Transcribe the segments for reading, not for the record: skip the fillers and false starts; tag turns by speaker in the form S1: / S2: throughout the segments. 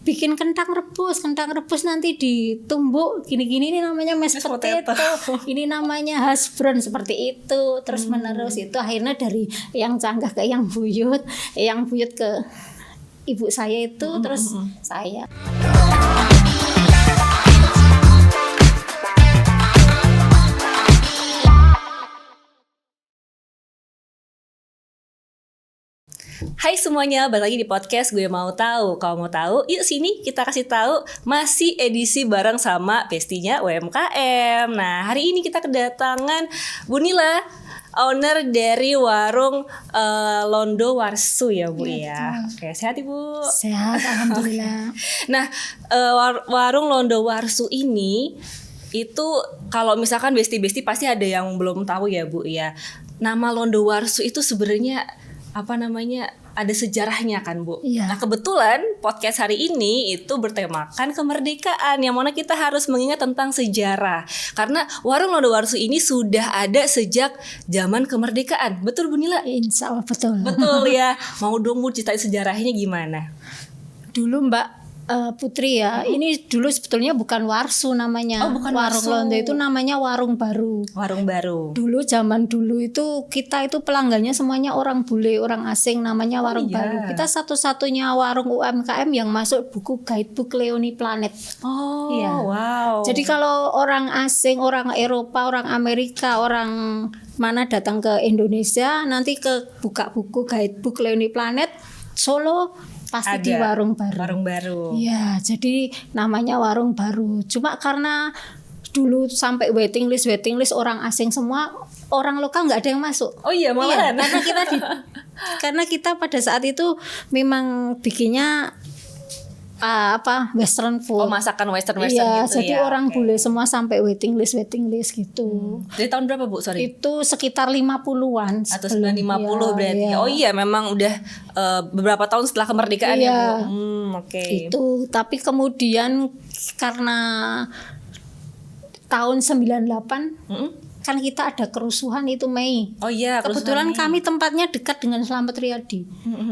S1: bikin kentang rebus nanti ditumbuk gini-gini, ini namanya mashed potato. Ini namanya hash brown, seperti itu. Terus menerus itu akhirnya dari yang canggah ke yang buyut ke ibu saya itu, terus saya.
S2: Hai semuanya, balik lagi di podcast Gue Mau Tahu. Kalau mau tahu, yuk sini kita kasih tahu. Masih edisi bareng sama bestinya UMKM. Nah, hari ini kita kedatangan Bu Nila, owner dari warung Londo Warsu ya Bu ya. Oke, sehat Ibu?
S1: Sehat, alhamdulillah.
S2: Nah, warung Londo Warsu ini itu kalau misalkan besti-besti pasti ada yang belum tahu ya Bu ya. Nama Londo Warsu itu sebenarnya ada sejarahnya kan Bu.
S1: Iya.
S2: Nah kebetulan podcast hari ini itu bertemakan kemerdekaan, yang mana kita harus mengingat tentang sejarah. Karena warung Londo Warsu ini sudah ada sejak zaman kemerdekaan. Betul Bu Nila?
S1: Insya Allah betul.
S2: Betul ya. Mau dong Bu ceritain sejarahnya gimana?
S1: Dulu Mbak Putri ya, ini dulu sebetulnya bukan Warsu namanya.
S2: Oh, bukan
S1: warung
S2: Warsu.
S1: Londo itu namanya warung baru.
S2: Warung baru.
S1: Dulu zaman dulu itu kita itu pelanggannya semuanya orang bule, orang asing, namanya warung baru. Kita satu-satunya warung UMKM yang masuk buku guidebook Leoni Planet.
S2: Oh,
S1: Iya.
S2: wow.
S1: Jadi kalau orang asing, orang Eropa, orang Amerika, orang mana datang ke Indonesia, nanti ke buka buku guidebook Leoni Planet Solo pasti di warung baru.
S2: Warung baru.
S1: Iya, jadi namanya warung baru. Cuma karena dulu sampai waiting list orang asing semua, orang lokal nggak ada yang masuk.
S2: Oh iya, malahan.
S1: Iya, karena kita pada saat itu memang bikinnya western food.
S2: Oh, masakan western
S1: iya,
S2: gitu
S1: jadi
S2: ya.
S1: orang bule semua sampai waiting list gitu.
S2: Dari tahun berapa Bu? Sorry.
S1: Itu sekitar 50-an.
S2: Atau 950 berarti.
S1: Iya.
S2: Oh iya, memang udah beberapa tahun setelah kemerdekaan ya Bu. Oke.
S1: Itu, tapi kemudian karena tahun 98 kan kita ada kerusuhan itu Mei.
S2: Oh iya,
S1: kebetulan kami tempatnya dekat dengan Slamet Riyadi.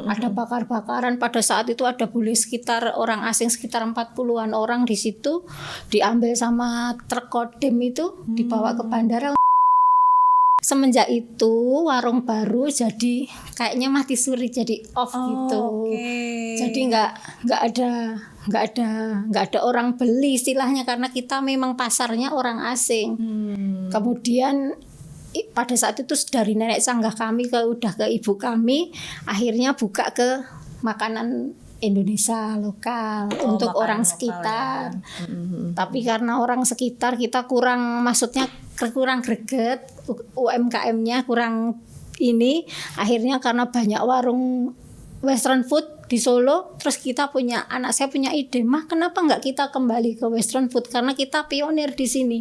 S1: Ada bakar-bakaran, pada saat itu ada bule sekitar orang asing sekitar 40-an orang di situ, diambil sama truk Kodim itu, dibawa ke bandara. Semenjak itu warung baru jadi kayaknya mati suri, jadi off gitu.
S2: Okay.
S1: Jadi nggak ada orang beli istilahnya, karena kita memang pasarnya orang asing. Kemudian pada saat itu dari nenek canggah kami udah ke ibu kami, akhirnya buka ke makanan Indonesia lokal untuk orang sekitar. Ya. Tapi karena orang sekitar kita kurang greget, UMKM-nya kurang ini, akhirnya karena banyak warung western food di Solo, terus anak saya punya ide, kenapa nggak kita kembali ke western food, karena kita pionir di sini.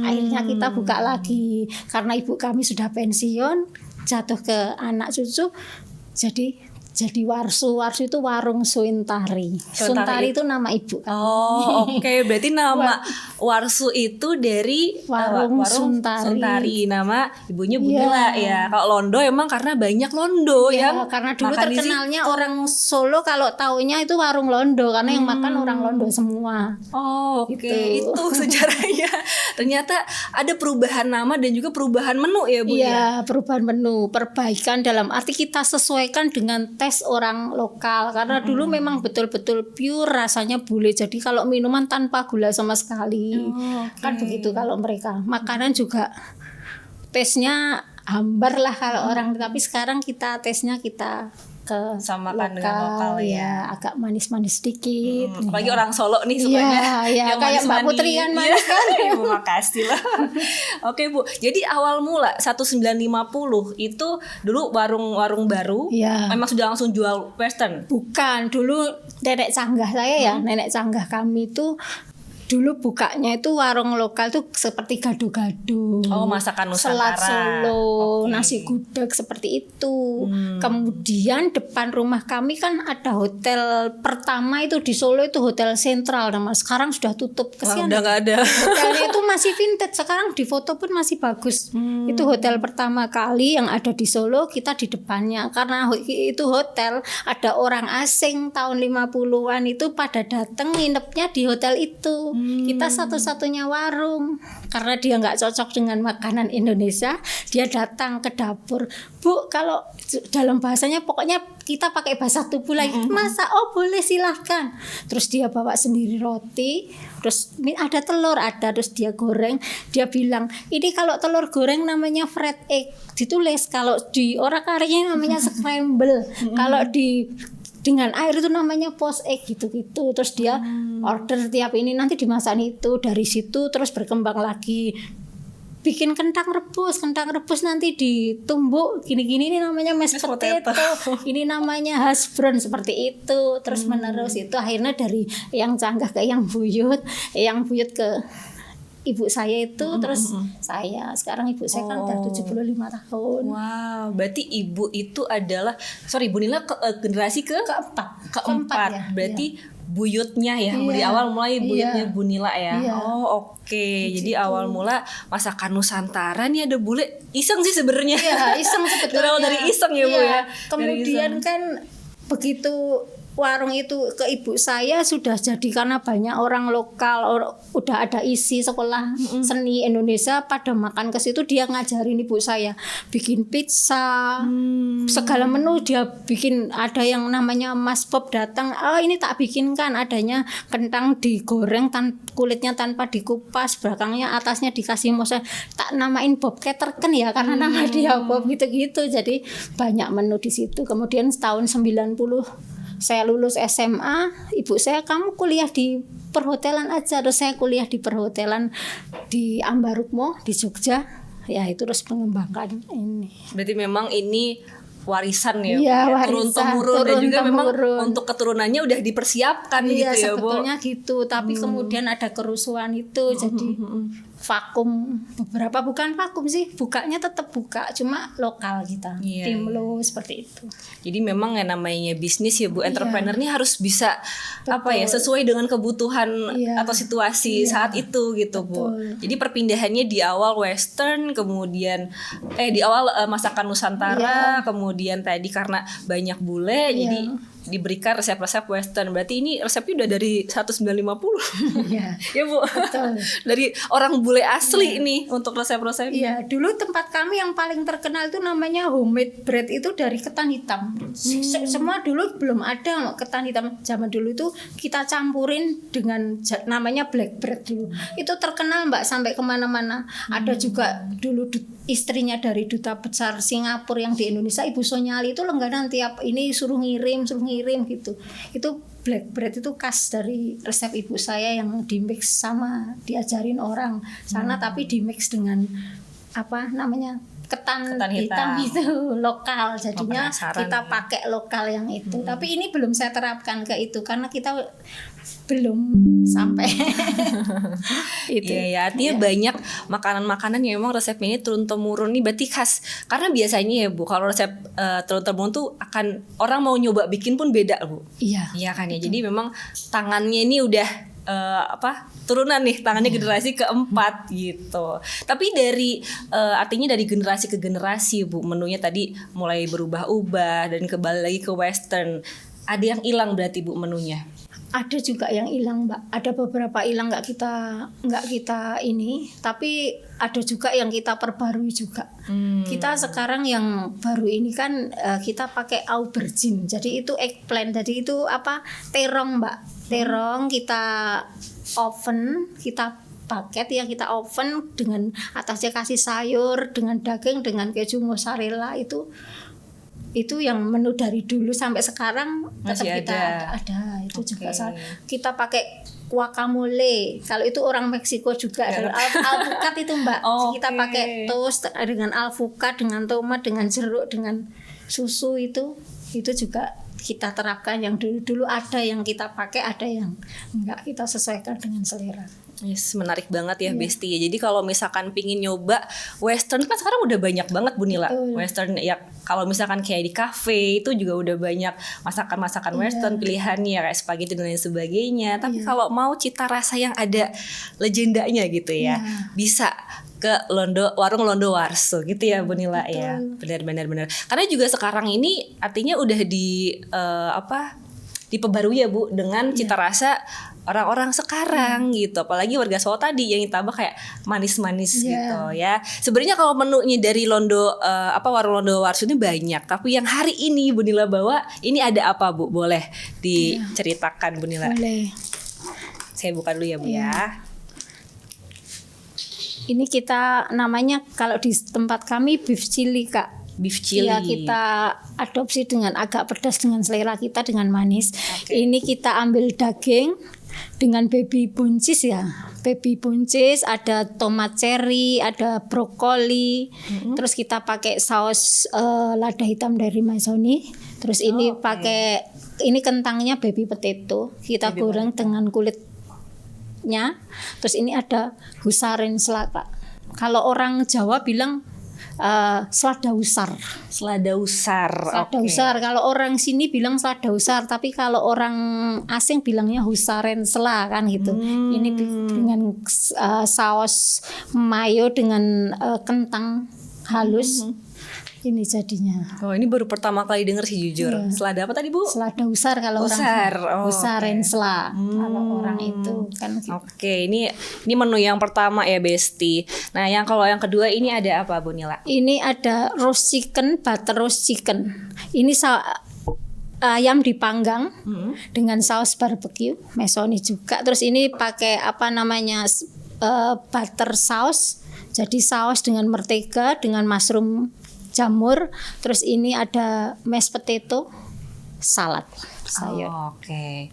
S1: Akhirnya kita buka lagi, karena ibu kami sudah pensiun, jatuh ke anak cucu, jadi Warsu itu warung Suntari. Suntari itu nama ibu.
S2: Oh, oke. Berarti nama Warsu itu dari
S1: warung Suntari.
S2: Nama ibunya Bu Nila ya. Kalau Londo emang karena banyak Londo ya.
S1: Karena dulu terkenalnya orang Solo kalau taunya itu warung Londo, karena yang makan orang Londo semua.
S2: Oh, oke. Itu sejarahnya. Ternyata ada perubahan nama dan juga perubahan menu ya Bu ya.
S1: Iya, perubahan menu, perbaikan dalam arti kita sesuaikan dengan tes orang lokal, karena dulu memang betul-betul pure rasanya bule, jadi kalau minuman tanpa gula sama sekali. Kan begitu. Kalau mereka makanan juga tesnya hambar lah kalau orang, tapi sekarang kita tesnya kita ke
S2: samakan dengan lokal ya,
S1: agak manis-manis sedikit.
S2: Apalagi orang Solo nih sukanya.
S1: Iya, kayak Mbak Putri kan manis kan.
S2: Terima kasih lah. Oke Bu, jadi awal mula 1950 itu dulu warung baru. Memang sudah langsung jual western?
S1: Bukan, dulu nenek canggah saya nenek canggah kami itu dulu bukanya itu warung lokal tuh seperti gado-gado.
S2: Oh, masakan Nusantara.
S1: Selat Solo,
S2: Oke.
S1: nasi gudeg seperti itu. Kemudian depan rumah kami kan ada hotel pertama itu di Solo itu Hotel Sentral, nama sekarang sudah tutup.
S2: Wah,
S1: Kesian.
S2: udah nggak ada.
S1: Hotelnya itu masih vintage, sekarang di foto pun masih bagus. Itu hotel pertama kali yang ada di Solo, kita di depannya. Karena itu hotel ada orang asing tahun 50-an itu pada datang nginepnya di hotel itu. Kita satu-satunya warung. Karena dia nggak cocok dengan makanan Indonesia, dia datang ke dapur. Bu, kalau dalam bahasanya pokoknya kita pakai bahasa tubuh lagi. Masa? Oh boleh, silahkan. Terus dia bawa sendiri roti, terus ada telur, ada, terus dia goreng. Dia bilang, ini kalau telur goreng namanya fried egg, ditulis. Kalau di orang-orangnya namanya scramble. Kalau di dengan air itu namanya poached egg gitu-gitu. Terus dia order tiap ini nanti dimasak itu, dari situ terus berkembang lagi. Bikin kentang rebus nanti ditumbuk gini-gini, ini namanya mashed potato. Ini namanya hash brown, seperti itu. Terus menerus itu akhirnya dari yang canggah ke yang buyut ke ibu saya itu, terus saya sekarang ibu saya kan udah 75 tahun.
S2: Wow, berarti ibu itu adalah Bu Nila generasi keempat.
S1: Ya,
S2: Berarti buyutnya ya,
S1: Iya.
S2: di awal mulai buyutnya
S1: Iya.
S2: Bu Nila ya.
S1: Iya.
S2: Oh, oke. Jadi awal mula masakan Nusantara nih ada bule. Iseng sih sebenarnya.
S1: Iya, iseng sebetulnya.
S2: Berawal dari iseng ya, Bu, ya.
S1: Kemudian
S2: Dari iseng.
S1: kan begitu warung itu ke ibu saya sudah jadi, karena banyak orang lokal, udah ada isi sekolah seni Indonesia pada makan ke situ, dia ngajarin ibu saya bikin pizza, segala menu dia bikin. Ada yang namanya Mas Bob datang, oh ini tak bikinkan, adanya kentang digoreng kulitnya tanpa dikupas, belakangnya atasnya dikasih mosa, tak namain Bob Caterken ya karena nama dia Bob gitu-gitu. Jadi banyak menu di situ. Kemudian tahun 90 saya lulus SMA, ibu saya, kamu kuliah di perhotelan aja. Terus saya kuliah di perhotelan di Ambarukmo di Jogja. Ya itu terus mengembangkan ini.
S2: Berarti memang ini warisan ya,
S1: Iya,
S2: Bu, ya?
S1: warisan,
S2: turun-temurun, dan juga memang
S1: turun-temurun.
S2: untuk keturunannya udah dipersiapkan
S1: Iya,
S2: gitu ya, Bu.
S1: sebetulnya gitu. Tapi kemudian ada kerusuhan itu, jadi vakum. Beberapa bukan vakum sih, bukanya tetap buka, cuma lokal kita,
S2: Iya,
S1: Timlo seperti itu.
S2: Jadi memang yang namanya bisnis ya, Bu, entrepreneur ini harus bisa apa ya,
S1: Betul.
S2: sesuai dengan kebutuhan
S1: Iya.
S2: atau situasi
S1: Iya.
S2: saat itu gitu, Bu.
S1: Betul.
S2: Jadi perpindahannya di awal western, kemudian di awal masakan Nusantara, kemudian tadi karena banyak bule jadi diberikan resep-resep western. Berarti ini resepnya udah dari 1950.
S1: Iya.
S2: Ya, Bu.
S1: Betul.
S2: Dari orang bule asli nih untuk resep-resep.
S1: Iya, dulu tempat kami yang paling terkenal itu namanya homemade bread, itu dari ketan hitam. Semua dulu belum ada ketan hitam. Zaman dulu itu kita campurin dengan namanya black bread dulu. Itu terkenal Mbak sampai kemana-mana. Ada juga dulu istrinya dari duta besar Singapura yang di Indonesia, Ibu Sonyali, itu langganan tiap ini suruh ngirim gitu. Itu black bread itu khas dari resep ibu saya yang dimix sama diajarin orang sana, tapi dimix dengan apa namanya ketan hitam itu lokal, jadinya
S2: penasaran
S1: kita
S2: nih.
S1: pakai lokal yang itu. Tapi ini belum saya terapkan ke itu karena kita belum sampai itu.
S2: Iya ya, artinya banyak makanan-makanan yang memang resepnya ini turun temurun nih, berarti khas. Karena biasanya ya, Bu, kalau resep turun temurun tuh akan orang mau nyoba bikin pun beda, Bu.
S1: Iya.
S2: Iya kan ya. Jadi memang tangannya ini udah turunan nih, tangannya generasi keempat gitu. Tapi dari artinya dari generasi ke generasi, Bu, menunya tadi mulai berubah-ubah dan kembali lagi ke western. Ada yang hilang berarti, Bu, menunya?
S1: Ada juga yang hilang, Mbak. Ada beberapa hilang nggak kita ini, tapi ada juga yang kita perbarui juga. Kita sekarang yang baru ini kan kita pakai aubergine. Jadi itu eggplant. Jadi itu apa? Terong, Mbak. Terong kita oven, kita paket ya, kita oven dengan atasnya kasih sayur, dengan daging, dengan keju mozzarella. Itu yang menu dari dulu sampai sekarang tetap
S2: Masih
S1: kita
S2: ada.
S1: ada. Itu juga kita pakai guacamole. Kalau itu orang Meksiko juga ada alpukat itu, Mbak. Kita pakai toast dengan alpukat, dengan tomat, dengan jeruk, dengan susu itu juga kita terapkan, yang dulu ada yang kita pakai, ada yang enggak, kita sesuaikan dengan selera.
S2: Yes, menarik banget ya Besti. Jadi kalau misalkan pingin nyoba western kan sekarang udah banyak banget Bu Nila. Western ya, kalau misalkan kayak di cafe itu juga udah banyak masakan-masakan western pilihannya kayak spaghetti dan lain sebagainya. Tapi kalau mau cita rasa yang ada legendanya gitu ya, bisa ke warung Londo Warso gitu ya Bu Nila ya. Benar. Karena juga sekarang ini artinya udah diperbarui ya Bu dengan cita rasa orang-orang sekarang gitu, apalagi warga Solo tadi yang ditambah kayak manis-manis gitu ya. Sebenarnya kalau menunya dari warung Londo Warso ini banyak, tapi yang hari ini Bu Nila bawa ini ada apa Bu? Boleh diceritakan Bu Nila?
S1: Boleh.
S2: Saya buka dulu ya Bu ya.
S1: Ini kita namanya kalau di tempat kami beef chili Kak.
S2: Beef chili.
S1: Ya, kita adopsi dengan agak pedas dengan selera kita dengan manis. Ini kita ambil daging dengan baby buncis ya. Baby buncis, ada tomat cherry, ada brokoli. Terus kita pakai saus lada hitam dari Maisoni. Terus ini pakai kentangnya baby potato. Kita goreng dengan kulitnya. Terus ini ada husaren selada. Kalau orang Jawa bilang selada usar.
S2: Selada usar.
S1: Kalau orang sini bilang selada usar, tapi kalau orang asing bilangnya husaren sela kan gitu. Ini dengan saus mayo dengan kentang halus. Ini jadinya.
S2: Oh, ini baru pertama kali denger sih jujur. Selada apa tadi Bu?
S1: Selada usar kalau orang husaren sela kalau orang itu kan gitu.
S2: Oke, ini menu yang pertama ya Besti. Nah, kalau yang kedua ini ada apa Bu Nila?
S1: Ini ada roast chicken, butter roast chicken. Ini ayam dipanggang dengan saus barbecue, Maisoni juga. Terus ini pakai butter sauce. Jadi saus dengan mentega, dengan mushroom jamur, terus ini ada mashed potato, salad, sayur.
S2: Oke.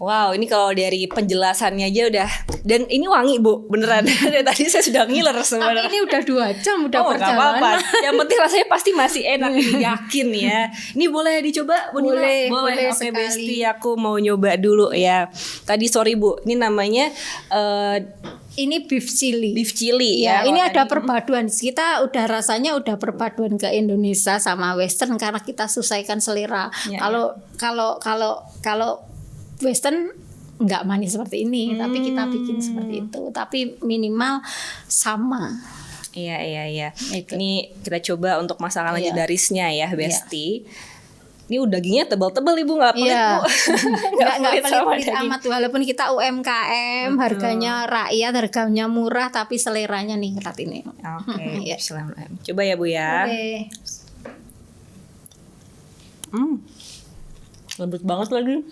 S2: Wow, ini kalau dari penjelasannya aja udah, dan ini wangi Bu, beneran. Dari tadi saya sudah ngiler sebenarnya.
S1: Tapi ini udah 2 jam udah perjalanan.
S2: Gak apa-apa. Yang penting rasanya pasti masih enak, yakin ya. Ini boleh dicoba Bu Nila? Boleh. Oke Besti, aku mau nyoba dulu ya. Tadi sorry Bu, ini namanya
S1: ini beef chili.
S2: Beef chili
S1: ya. Ini ada perpaduan. Kita udah rasanya udah perpaduan ke Indonesia sama Western karena kita sesuaikan selera. Kalau Western nggak manis seperti ini, tapi kita bikin seperti itu. Tapi minimal sama.
S2: Iya. Ini kita coba untuk masakan legendarisnya ya Besti. Ini dagingnya tebal-tebal Ibu, nggak pelit Bu.
S1: Nggak pelit amat, walaupun kita UMKM, harganya rakyat, harganya murah, tapi seleranya ningkat ini.
S2: Oke, coba ya Bu ya. Lembut banget lagi.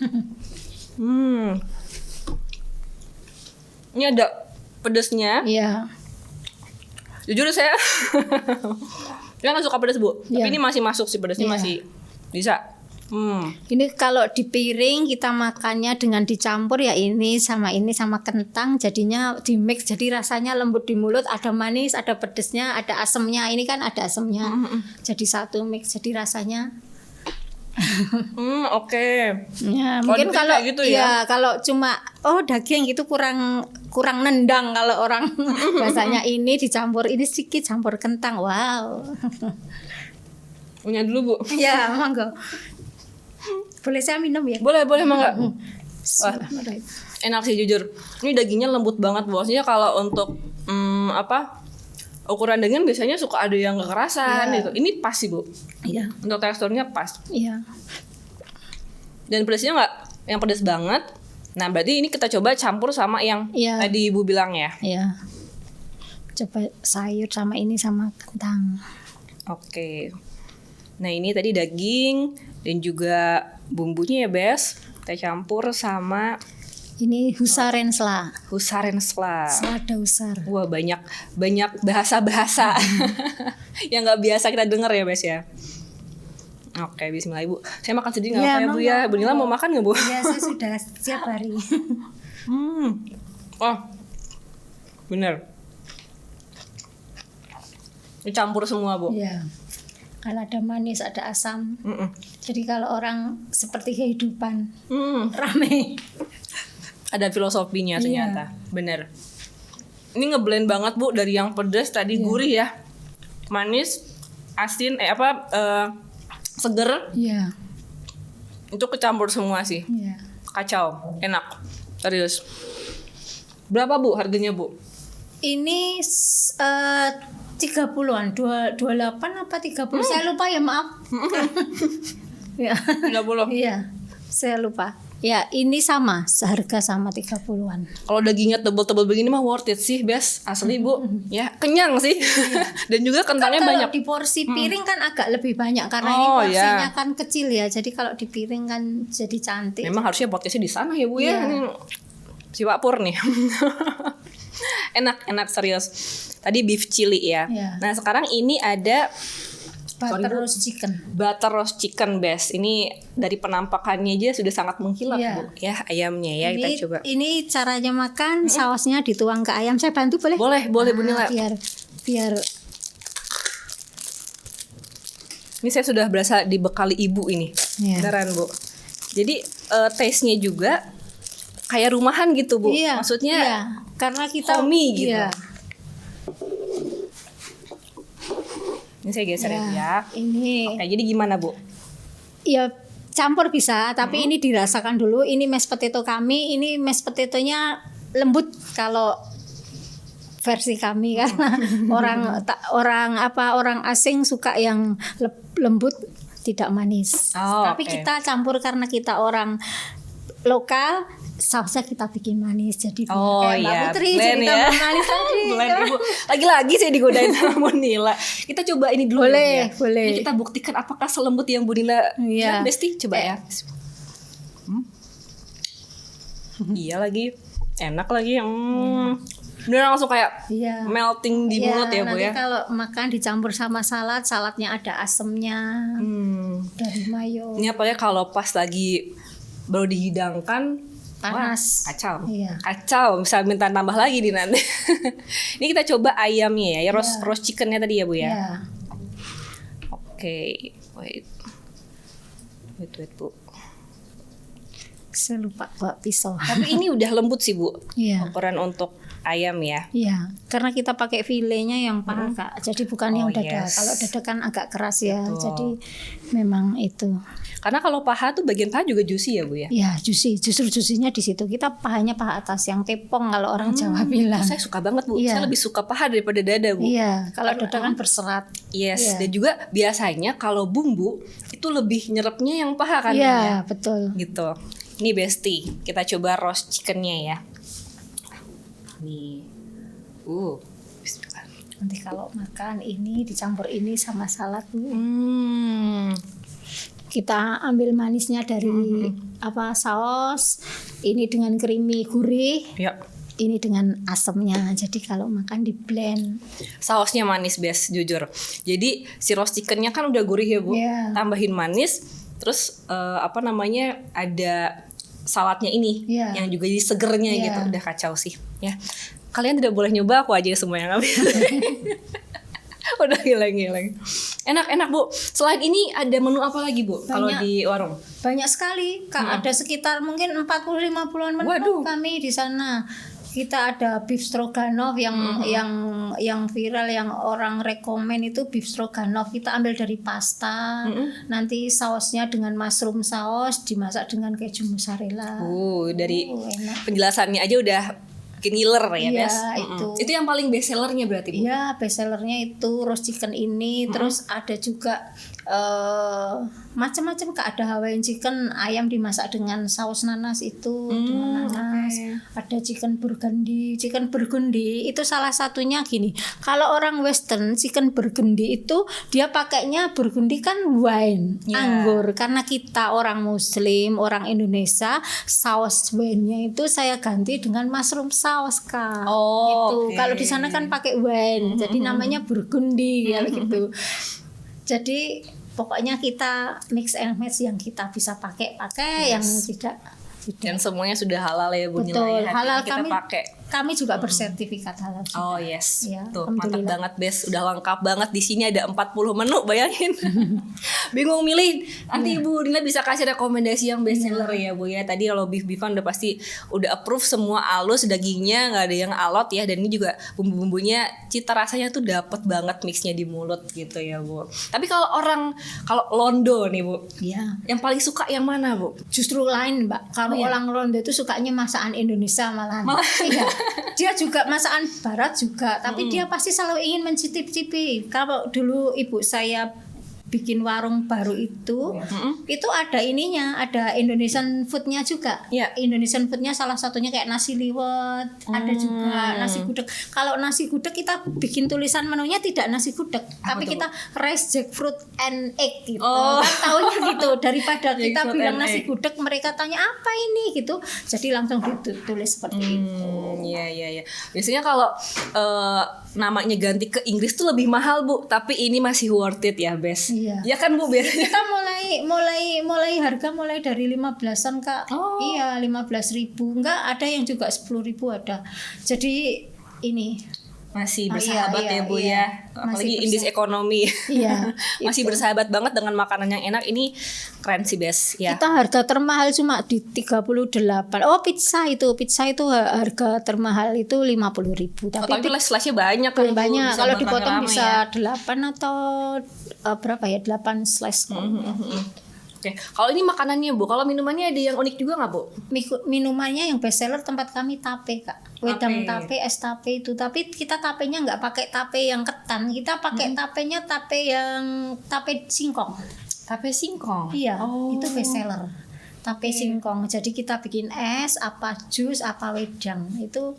S2: Ini ada pedesnya.
S1: Iya.
S2: Jujur saya nggak suka pedas Bu, tapi ini masih masuk sih pedesnya, masih bisa.
S1: Ini kalau di piring kita makannya dengan dicampur ya ini sama kentang, jadinya di mix, jadi rasanya lembut di mulut, ada manis, ada pedesnya, ada asemnya. Ini kan ada asemnya, jadi satu mix, jadi rasanya.
S2: Oke.
S1: Ya, mungkin kalau
S2: gitu ya.
S1: Kalau cuma daging itu kurang nendang kalau orang bahasanya. Ini dicampur, ini sedikit campur kentang. Wow.
S2: Punya dulu Bu.
S1: Ya, monggo. Boleh saya minum ya?
S2: Boleh mangga. Wah, enak sih jujur. Ini dagingnya lembut banget Bu. Maksudnya kalau untuk ukuran daging biasanya suka ada yang kekerasan gitu. Ini pas sih Bu.
S1: Iya.
S2: Untuk teksturnya pas.
S1: Iya.
S2: Dan pedasnya nggak yang pedas banget. Nah berarti ini kita coba campur sama yang tadi Ibu bilang ya.
S1: Iya. Coba sayur sama ini sama kentang.
S2: Oke. Nah ini tadi daging dan juga bumbunya ya Bes. Kita campur sama
S1: ini husaren sela.
S2: Selada
S1: usar.
S2: Wah banyak bahasa yang nggak biasa kita dengar ya Bes ya. Oke, bismillah Ibu. Saya makan sendiri nggak apa-apa ya Bu ya. Bu Nila mau makan nggak Bu?
S1: Ya saya sudah siap hari.
S2: Oh, bener. Dicampur semua Bu.
S1: Iya. Kalau ada manis, ada asam. Jadi kalau orang seperti kehidupan rame.
S2: Ada filosofinya ternyata. Bener. Ini ngeblend banget Bu, dari yang pedas tadi gurih ya, manis, asin, seger.
S1: Iya.
S2: Itu kecampur semua sih.
S1: Iya.
S2: Kacau, enak, serius. Berapa Bu harganya Bu?
S1: Ini 30-an, 28 apa 30? Saya lupa ya, maaf. Ya.
S2: 30.
S1: Iya, saya lupa. Ya, ini sama, seharga sama 30-an.
S2: Kalau dagingnya tebel-tebel begini mah worth it sih, Bes. Asli Bu. Ya, kenyang sih. Dan juga kentangnya
S1: Kalau
S2: banyak.
S1: di porsi piring kan agak lebih banyak karena ini porsinya kan kecil ya. Jadi kalau di piring kan jadi cantik.
S2: Memang harusnya podcastnya di sana ya Bu ya.
S1: Iya.
S2: Ini si Pak Pur nih. Enak serius. Tadi beef chili ya.
S1: Iya.
S2: Nah sekarang ini ada
S1: Butter roast chicken.
S2: butter roast chicken, Bes. Ini dari penampakannya aja sudah sangat mengkilap
S1: Iya.
S2: Bu ya, ayamnya ya. Kita coba.
S1: Ini caranya makan, sausnya dituang ke ayam. Saya bantu boleh?
S2: Boleh Bu Nila.
S1: Biar
S2: Ini saya sudah berasa dibekali ibu ini.
S1: Iya.
S2: Beneran Bu. Jadi taste-nya juga kayak rumahan gitu Bu.
S1: Iya,
S2: Maksudnya
S1: iya. Karena kita
S2: homey gitu.
S1: Iya.
S2: Ini saya geserin ya.
S1: Ini
S2: Oke, jadi gimana Bu?
S1: ya campur bisa, tapi ini dirasakan dulu. Ini mashed potato kami, ini mashed potatonya lembut kalau versi kami karena orang asing suka yang lembut tidak manis.
S2: Oh,
S1: Tapi
S2: oke.
S1: kita campur karena kita orang lokal, sausnya kita bikin manis. Jadi
S2: Oh
S1: kayak Mbak
S2: iya,
S1: Putri
S2: blend
S1: jadi
S2: ya.
S1: tambah manis lagi.
S2: Blend Ibu. Lagi-lagi saya digodain sama Bu Nila. Kita coba ini dulu
S1: Boleh,
S2: ya.
S1: boleh.
S2: Ini kita buktikan apakah selembut yang Bu Nila
S1: Iya.
S2: bilang, Besti. Coba ya. Iya lagi. Enak lagi. Beneran langsung kayak
S1: Iya.
S2: melting di mulut ya Bu
S1: nanti
S2: ya.
S1: kalau makan dicampur sama salad, saladnya ada asemnya dari mayo.
S2: Ini apalagi kalau pas lagi baru dihidangkan,
S1: Panas.
S2: wah, kacau.
S1: Iya.
S2: Kacau, bisa minta tambah lagi nih nanti. Ini kita coba ayamnya ya, roast chickennya tadi ya Bu ya.
S1: Iya.
S2: Oke, wait Bu.
S1: Saya lupa bawa pisau.
S2: Tapi ini udah lembut sih Bu.
S1: Iya.
S2: Ukuran untuk ayam ya.
S1: Iya, karena kita pakai filenya yang paha Kak. Jadi bukan yang dada.
S2: yes.
S1: Kalau dada kan agak keras ya.
S2: Betul.
S1: Jadi memang itu.
S2: Karena kalau paha tuh bagian paha juga juicy ya Bu ya.
S1: Ya, juicy. Justru juicy-nya di situ. Kita pahanya paha atas yang tepong kalau orang Jawa bilang.
S2: Saya suka banget Bu.
S1: Iya.
S2: Saya lebih suka paha daripada dada Bu.
S1: Iya, kalau dada kan berserat.
S2: Yes,
S1: Iya.
S2: dan juga biasanya kalau bumbu itu lebih nyerapnya yang paha kan
S1: Iya,
S2: ya.
S1: betul.
S2: Gitu. Ini Besti, kita coba roast chickennya ya. Nih. Bismillah.
S1: Nanti kalau makan ini dicampur ini sama salad. Kita ambil manisnya dari saus. Ini dengan creamy gurih.
S2: Ya.
S1: Ini dengan asemnya. Jadi kalau makan di blend.
S2: Sausnya manis Bes, jujur. Jadi si roast chickennya kan udah gurih ya Bu.
S1: Iya.
S2: Tambahin manis, terus ada saladnya ini
S1: Iya.
S2: yang juga jadi segernya
S1: Iya.
S2: gitu. Udah kacau sih ya. Kalian tidak boleh nyoba, aku aja semua yang ngambil. Udah hilang. Enak Bu. Selain ini ada menu apa lagi Bu kalau
S1: Banyak.
S2: di warung?
S1: Banyak sekali. Kak, ada sekitar mungkin 40-50-an menu
S2: Waduh.
S1: kami di sana. Kita ada beef stroganoff yang viral yang orang rekomen itu beef stroganoff. Kita ambil dari pasta. Nanti sausnya dengan mushroom saus dimasak dengan keju mozzarella.
S2: Dari
S1: Enak.
S2: penjelasannya aja udah bikin ngiler ya
S1: Iya,
S2: Bes.
S1: itu.
S2: Itu yang paling best sellernya berarti Bu.
S1: Iya, best sellernya itu roast chicken ini. Terus ada juga macam-macam Kak. Ada Hawaiian chicken, ayam dimasak dengan saus nanas itu dengan nanas. Ada chicken burgundy. Chicken burgundy itu salah satunya gini. Kalau orang western chicken burgundy itu dia pakainya burgundy kan wine,
S2: Ya.
S1: anggur. Karena kita orang muslim, orang Indonesia, saus wine-nya itu saya ganti dengan mushroom saus Kak.
S2: Oh,
S1: Gitu.
S2: oke.
S1: Kalau di sana kan pakai wine, jadi namanya burgundy ya gitu. Jadi pokoknya kita mix and match yang kita bisa pakai, yang tidak.
S2: Dan semuanya sudah halal ya Bu Nila
S1: Betul,
S2: ya. Hati
S1: halal
S2: kita
S1: kami.
S2: pakai.
S1: kami juga bersertifikat halal juga.
S2: Oh yes,
S1: Ya,
S2: tuh mantap
S1: alhamdulillah.
S2: banget Bes, udah lengkap banget di sini ada 40 menu, bayangin. Bingung milih. Nanti Ibu Dina bisa kasih rekomendasi yang best seller ya Bu ya. Tadi kalau beef-beefan udah pasti udah approve semua halus, dagingnya nggak ada yang alot ya, dan ini juga bumbu-bumbunya cita rasanya tuh dapet banget mixnya di mulut gitu ya Bu. Tapi kalau Londo nih Bu,
S1: Ya.
S2: yang paling suka yang mana Bu?
S1: Justru lain Mbak, kalau
S2: Oh, iya.
S1: orang Londo itu sukanya masakan Indonesia malahan. Iya. Dia juga masakan Barat juga, tapi dia pasti selalu ingin mencicipi. Kalau dulu ibu saya bikin warung baru itu ada ininya, ada Indonesian foodnya juga.
S2: Iya.
S1: Indonesian foodnya salah satunya kayak nasi liwet, ada juga nasi gudeg. Kalau nasi gudeg kita bikin tulisan menunya tidak nasi gudeg, tapi
S2: tuh,
S1: kita rice jackfruit and egg gitu.
S2: Oh.
S1: Kan taunya gitu, daripada kita
S2: Jackfruit
S1: bilang
S2: and
S1: nasi
S2: egg.
S1: gudeg mereka tanya apa ini gitu, jadi langsung ditulis seperti itu.
S2: Iya. Biasanya kalau namanya ganti ke Inggris tuh lebih mahal Bu, tapi ini masih worth it ya Bes.
S1: Iya.
S2: Ya kan Bu biasanya.
S1: Kita mulai harga mulai dari 15-an Kak.
S2: Oh.
S1: Iya, 15.000. Enggak, ada yang juga 10.000 ada. Jadi ini
S2: Masih
S1: Oh,
S2: bersahabat
S1: iya,
S2: ya Bu
S1: iya.
S2: ya. Apalagi
S1: Masih
S2: indis ekonomi.
S1: Iya,
S2: Masih
S1: itu.
S2: bersahabat banget dengan makanan yang enak. Ini keren sih Bes ya.
S1: kita harga termahal cuma di 38. Oh, pizza itu harga termahal itu 50.000.
S2: Oh,
S1: Tapi
S2: tapi slice-nya banyak kan Bu.
S1: banyak.
S2: Bisa
S1: Kalau
S2: buat
S1: dipotong
S2: rame-rame
S1: bisa
S2: ya.
S1: 8 atau berapa ya? 8 slice.
S2: Oke, kalau ini makanannya Bu, kalau minumannya ada yang unik juga nggak Bu?
S1: Minumannya yang best seller tempat kami tape Kak, wedang
S2: Tape.
S1: tape, es tape itu. Tapi kita tapenya nggak pakai tape yang ketan, kita pakai tapenya tape yang tape singkong.
S2: Tape singkong.
S1: Iya,
S2: Oh.
S1: itu best seller tape singkong. Jadi kita bikin es, apa jus, apa wedang, itu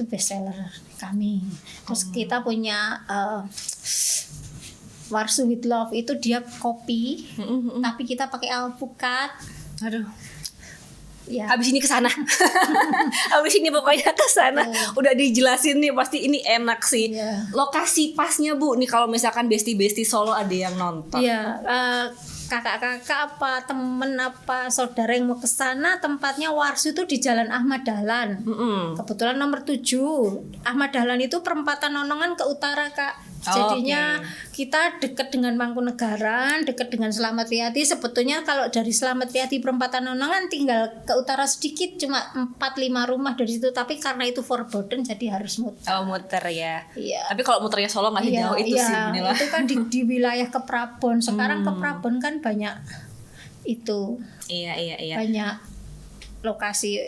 S1: best seller kami. Terus kita punya Warsu with Love, itu dia kopi, tapi kita pakai alpukat.
S2: Aduh.
S1: Ya.
S2: Habis ini ke sana. Habis ini pokoknya ke sana. Udah dijelasin nih pasti ini enak sih.
S1: Iya.
S2: Lokasi pasnya Bu, nih kalau misalkan besti-besti Solo ada yang nonton.
S1: Iya, kakak-kakak apa temen apa saudara yang mau ke sana, tempatnya Warsu itu di Jalan Ahmad Dahlan. Kebetulan nomor 7. Ahmad Dahlan itu perempatan Nonongan ke utara Kak. Jadinya kita dekat dengan Mangkunegaran, dekat dengan Slamet Riyadi. Sebetulnya kalau dari Slamet Riyadi perempatan Nonongan tinggal ke utara sedikit, cuma 4-5 rumah dari situ. Tapi karena itu forbidden jadi harus muter.
S2: Oh, muter ya.
S1: Iya.
S2: Tapi kalau muternya Solo nggak jauh itu sih Bu Nila.
S1: Itu kan di wilayah Keprabon. Sekarang Keprabon kan banyak itu,
S2: Iya.
S1: banyak lokasi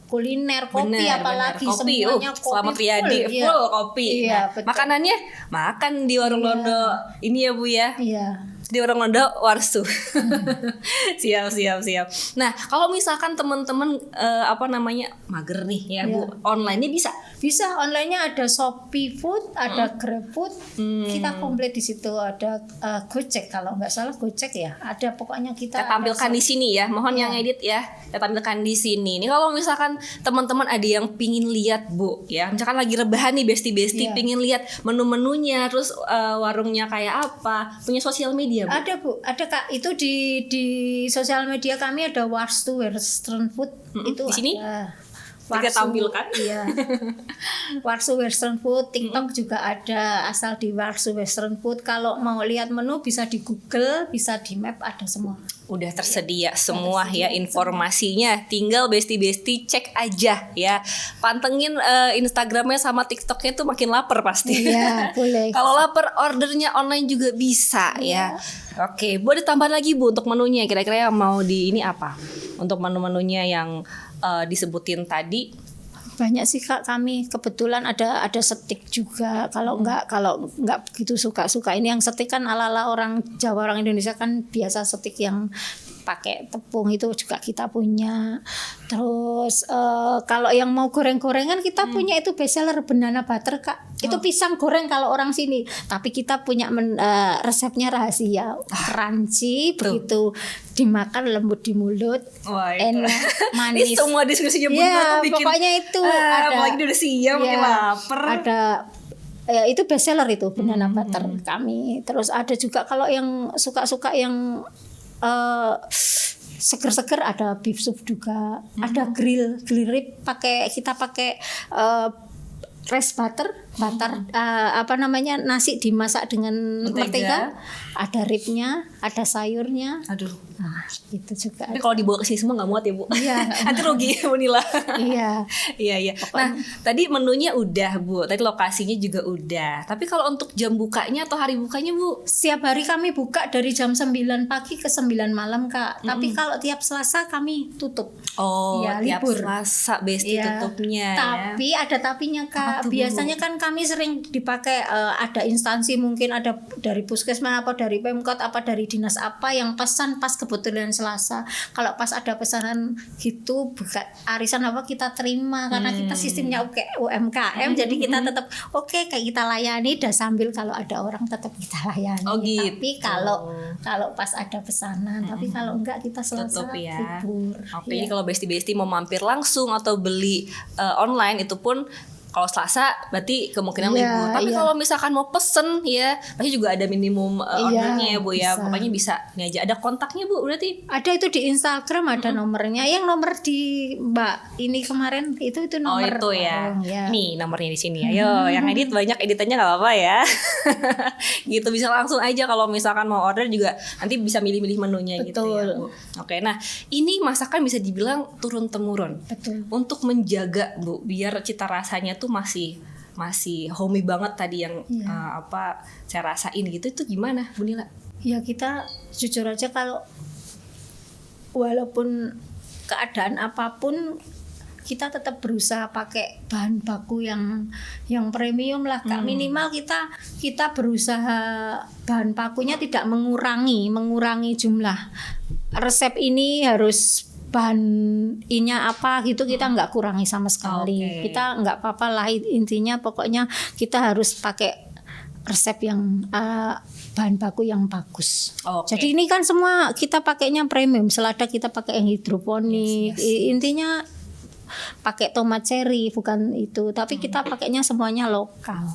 S1: kuliner, kopi
S2: Bener,
S1: apalagi
S2: kopi.
S1: semuanya kopi.
S2: Selamat Riyadi
S1: full, iya.
S2: full kopi.
S1: Iya,
S2: Nah,
S1: betul.
S2: makanannya makan di warung Londo. Ini ya Bu ya.
S1: Iya.
S2: Di warung Londo Warsu. Siap. Nah, kalau misalkan teman-teman mager nih ya Bu, online-nya bisa.
S1: Bisa online-nya ada Shopee Food, ada Grab Food. Kita komplit di situ, ada Gojek kalau nggak salah Gojek ya. Ada pokoknya kita
S2: Kita tampilkan di sini ya. Mohon yang edit ya. Kita tampilkan di sini. Ini kalau misalkan teman-teman ada yang pingin lihat Bu ya. Misalkan lagi rebahan nih besti-besti pingin lihat menu-menunya, terus warungnya kayak apa, punya sosial media Bu?
S1: Ada Bu, ada Kak. Itu di sosial media kami ada Warsu Western Food. Itu
S2: di sini?
S1: ada.
S2: Kita tampilkan.
S1: Iya. Warsu Western Food, TikTok juga ada, asal di Warsu Western Food. Kalau mau lihat menu bisa di Google, bisa di Map, ada semua.
S2: Udah tersedia semua ya informasinya. Tinggal besti-besti cek aja ya. Pantengin Instagramnya sama TikToknya tuh makin lapar pasti.
S1: Iya, boleh.
S2: Kalau lapar ordernya online juga bisa ya. Oke, boleh tambah lagi Bu untuk menunya. Kira-kira yang mau di ini apa? Untuk menu-menunya yang disebutin tadi.
S1: Banyak sih Kak, kami kebetulan ada steak juga. Kalau nggak begitu suka ini yang steak kan ala-ala orang Jawa, orang Indonesia kan biasa steak yang pakai tepung itu juga kita punya. Terus kalau yang mau goreng-gorengan kita punya itu best seller banana butter Kak. Itu pisang goreng kalau orang sini. Tapi kita punya resepnya rahasia. Crunchy, begitu dimakan lembut di mulut.
S2: Wah,
S1: enak,
S2: ini
S1: manis.
S2: semua diskusinya Bu
S1: Ya,
S2: tuh bikin
S1: pokoknya itu ada.
S2: apalagi dia udah siang makin lapar.
S1: Ada itu best seller itu banana butter kami. Terus ada juga kalau yang suka-suka yang seger-seger, ada beef soup juga, ada grill rib kita pakai rice butter nasi dimasak dengan mentega, ada ribnya, ada sayurnya.
S2: Aduh.
S1: Nah, itu juga.
S2: Tapi kalau dibawa ke sini semua nggak muat ya Bu?
S1: Iya.
S2: Nanti rugi Bu Nila.
S1: Iya.
S2: Iya. Nah, tadi menunya udah Bu, tadi lokasinya juga udah. Tapi kalau untuk jam bukanya atau hari bukanya Bu?
S1: Setiap hari kami buka dari jam 9 pagi ke 9 malam Kak. Tapi kalau tiap Selasa kami tutup.
S2: Oh,
S1: ya,
S2: tiap
S1: libur.
S2: Selasa Besti tutupnya.
S1: Tapi ada tapinya Kak.
S2: Tuh,
S1: biasanya kan kami sering dipakai ada instansi, mungkin ada dari puskesmas apa dari Pemkot apa dari dinas apa yang pesan pas kebetulan Selasa. Kalau pas ada pesanan gitu buka arisan apa kita terima karena kita sistemnya UMKM, jadi kita tetap kayak kita layani dan sambil kalau ada orang tetap kita layani.
S2: Oh, gitu.
S1: Tapi kalau pas ada pesanan, tapi kalau enggak kita Selasa
S2: tutup ya.
S1: libur.
S2: Oke, jadi kalau Besti mau mampir langsung atau beli online itu pun kalau Selasa berarti kemungkinan libur. Tapi kalau misalkan mau pesen ya pasti juga ada minimum ordernya ya Bu ya.
S1: Bisa.
S2: Pokoknya bisa nih aja. Ada kontaknya Bu berarti?
S1: Ada itu di Instagram ada nomornya. Yang nomor di Mbak ini kemarin itu nomor.
S2: Oh itu ya.
S1: Ya.
S2: Nih nomornya di sini ya. Yo, yang edit banyak editannya nggak apa-apa ya. Gitu bisa langsung aja kalau misalkan mau order juga nanti bisa milih-milih menunya.
S1: Betul.
S2: Gitu ya Bu. Oke, nah ini masakan bisa dibilang turun temurun.
S1: Betul.
S2: Untuk menjaga Bu biar cita rasanya tuh masih homey banget tadi yang saya rasain gitu, itu gimana Bu Nila?
S1: Ya kita jujur aja kalau walaupun keadaan apapun kita tetap berusaha pakai bahan baku yang premium lah Kak. Minimal kita berusaha bahan bakunya tidak mengurangi jumlah. Resep ini harus bahan inya apa gitu kita nggak kurangi sama sekali. Kita nggak apa-apa lah, intinya pokoknya kita harus pakai resep yang bahan baku yang bagus. Jadi ini kan semua kita pakainya premium. Selada kita pakai yang hidroponik. Intinya pakai tomat cherry bukan itu, tapi kita pakainya semuanya lokal.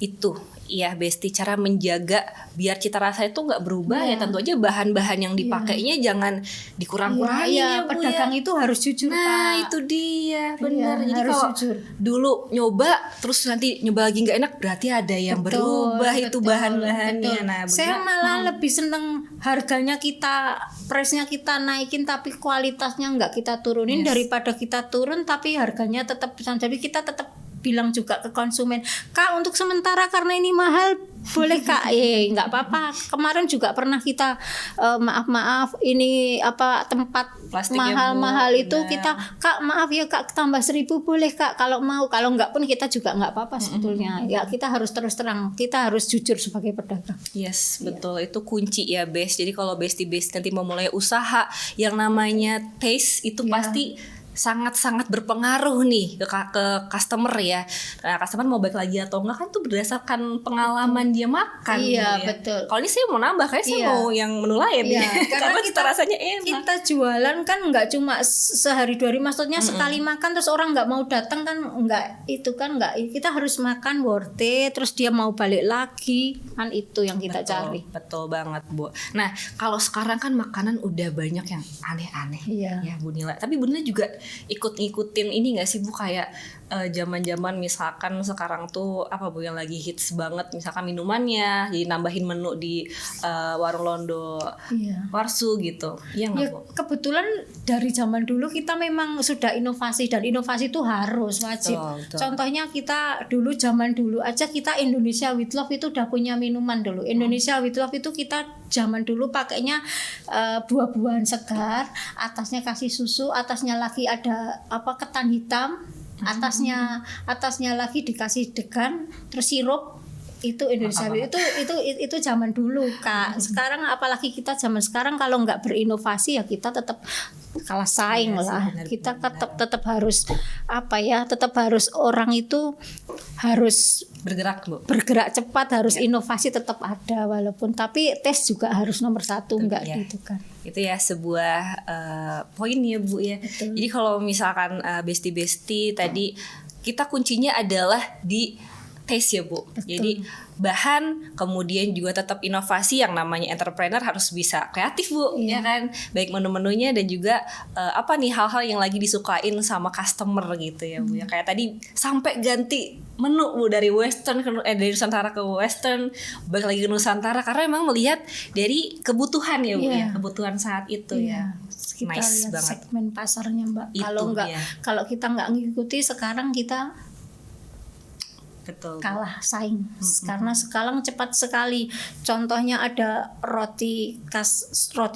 S2: Itu ya Besti cara menjaga biar cita rasa itu nggak berubah ya tentu aja bahan-bahan yang dipakainya jangan dikurang-kurangin ya Bu
S1: pedagang
S2: ya.
S1: Itu harus jujur
S2: Nah itu dia benar. Jadi
S1: harus
S2: kalau
S1: jujur.
S2: dulu nyoba terus nanti nyoba lagi nggak enak berarti ada yang berubah itu bahan-bahannya. Nah,
S1: saya malah lebih seneng harganya price-nya kita naikin tapi kualitasnya nggak kita turunin daripada kita turun tapi harganya tetap. Jadi kita tetap bilang juga ke konsumen, Kak untuk sementara karena ini mahal boleh Kak, nggak apa-apa. Kemarin juga pernah kita maaf ini tempat
S2: plastiknya
S1: mahal itu kita Kak maaf ya Kak tambah 1.000 boleh Kak kalau mau, kalau nggak pun kita juga nggak apa-apa sebetulnya. Ya kita harus terus terang, kita harus jujur sebagai pedagang.
S2: Yes betul itu kunci ya Bes. Jadi kalau Besti nanti mau mulai usaha yang namanya taste itu pasti sangat-sangat berpengaruh nih ke customer ya. Nah, customer mau balik lagi atau enggak kan tuh berdasarkan pengalaman dia makan.
S1: Iya,
S2: ya.
S1: betul.
S2: Kalau ini saya mau nambah kayak saya mau yang menu lain karena kita rasanya enak.
S1: Kita jualan kan nggak cuma sehari 2 hari, maksudnya sekali makan terus orang nggak mau datang kan nggak, itu kan nggak, kita harus makan worth it terus dia mau balik lagi kan, itu yang kita cari.
S2: Betul banget Bu. Nah, kalau sekarang kan makanan udah banyak yang aneh-aneh ya Bu Nila. Tapi Bu Nila juga ikut-ngikutin ini nggak sih Bu kayak zaman-zaman misalkan sekarang tuh apa Bu yang lagi hits banget misalkan minumannya jadi nambahin menu di warung Londo Warsu gitu. Iya nggak Bu?
S1: Kebetulan dari zaman dulu kita memang sudah inovasi dan inovasi itu harus wajib. Betul. Contohnya kita zaman dulu aja kita Indonesia with Love itu udah punya minuman dulu. Indonesia with Love itu kita zaman dulu pakainya buah-buahan segar, atasnya kasih susu, atasnya lagi ada ketan hitam, atasnya lagi dikasih degan, terus sirup. Itu Indonesia itu zaman dulu Kak. Sekarang apalagi kita zaman sekarang kalau nggak berinovasi ya kita tetap kalah saing lah. Kita tetap harus tetap harus orang itu harus bergerak cepat, harus inovasi tetap ada walaupun, tapi tes juga harus nomor 1 enggak gitu kan.
S2: Itu ya sebuah poin ya Bu ya. Betul. Jadi kalau misalkan Besti tadi kita kuncinya adalah di taste ya Bu.
S1: Betul.
S2: Jadi bahan, kemudian juga tetap inovasi, yang namanya entrepreneur harus bisa kreatif Bu, ya kan? Baik menu-menunya dan juga apa nih hal-hal yang lagi disukain sama customer gitu ya Bu. Ya kayak tadi sampai ganti menu Bu dari western dari Nusantara ke western, balik lagi ke Nusantara karena memang melihat dari kebutuhan ya Bu ya, kebutuhan saat itu ya.
S1: Kita
S2: Nice
S1: lihat
S2: banget.
S1: segmen pasarnya Mbak.
S2: Itu
S1: Kalau enggak,
S2: dia.
S1: kalau kita nggak ngikuti sekarang kita
S2: Betul.
S1: kalah saing. Karena sekarang cepat sekali. Contohnya ada roti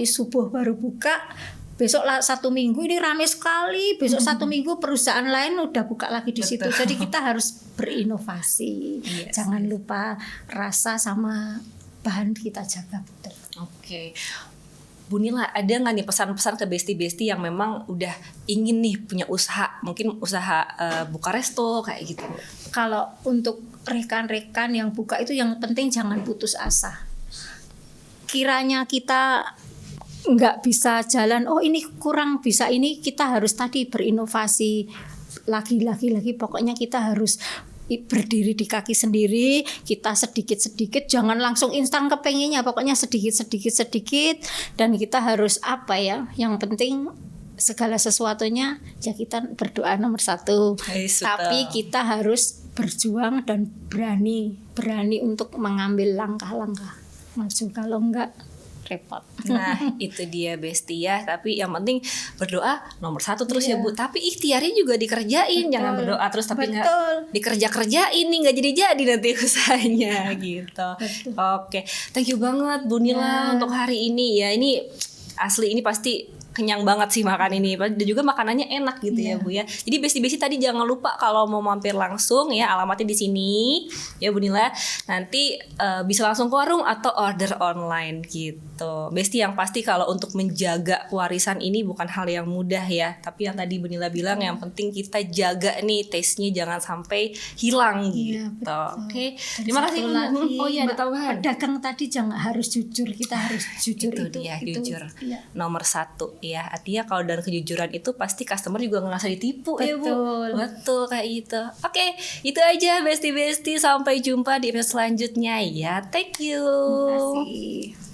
S1: subuh baru buka, besok 1 minggu ini ramai sekali, besok 1 minggu perusahaan lain udah buka lagi di situ. Jadi kita harus berinovasi.
S2: Yes.
S1: Jangan lupa rasa sama bahan kita jaga betul.
S2: Oke. Bu Nila, ada nggak nih pesan-pesan ke besti-besti yang memang udah ingin nih punya usaha, mungkin usaha buka resto kayak gitu?
S1: Kalau untuk rekan-rekan yang buka itu yang penting jangan putus asa. Kiranya kita nggak bisa jalan, oh ini kurang bisa ini, kita harus tadi berinovasi lagi. Pokoknya kita harus berdiri di kaki sendiri, kita sedikit-sedikit, jangan langsung instan kepengennya, pokoknya sedikit, dan kita harus apa ya, yang penting segala sesuatunya ya kita berdoa nomor 1, tapi kita harus berjuang dan berani untuk mengambil langkah-langkah maju, kalau enggak repot.
S2: Nah itu dia besti ya, tapi yang penting berdoa nomor 1 terus ya Bu, tapi ikhtiarnya juga dikerjain. Betul. Jangan berdoa terus tapi nggak dikerjain nih, nggak jadi nanti usahanya gitu. Betul. Oke, thank you banget Bu Nila untuk hari ini ya, ini asli ini pasti kenyang banget sih makan ini, dan juga makanannya enak gitu ya Bu ya. Jadi besti-besti tadi jangan lupa kalau mau mampir langsung ya, alamatnya di sini ya Bu Nila. Nanti bisa langsung ke warung atau order online gitu. Besti yang pasti kalau untuk menjaga warisan ini bukan hal yang mudah ya, tapi yang tadi Bu Nila bilang yang penting kita jaga nih taste-nya jangan sampai hilang gitu. Oke. Terima kasih Bu. Oh iya, ada tambahan.
S1: Pedagang tadi jangan harus jujur, kita harus jujur
S2: itu dia, jujur. Nomor 1 ya, artinya kalau dari kejujuran itu pasti customer juga nggak ngerasa ditipu.
S1: Betul.
S2: Ya Bu. Betul kayak gitu. Oke, itu aja besti-besti, sampai jumpa di episode selanjutnya ya. Thank you.
S1: Terima kasih.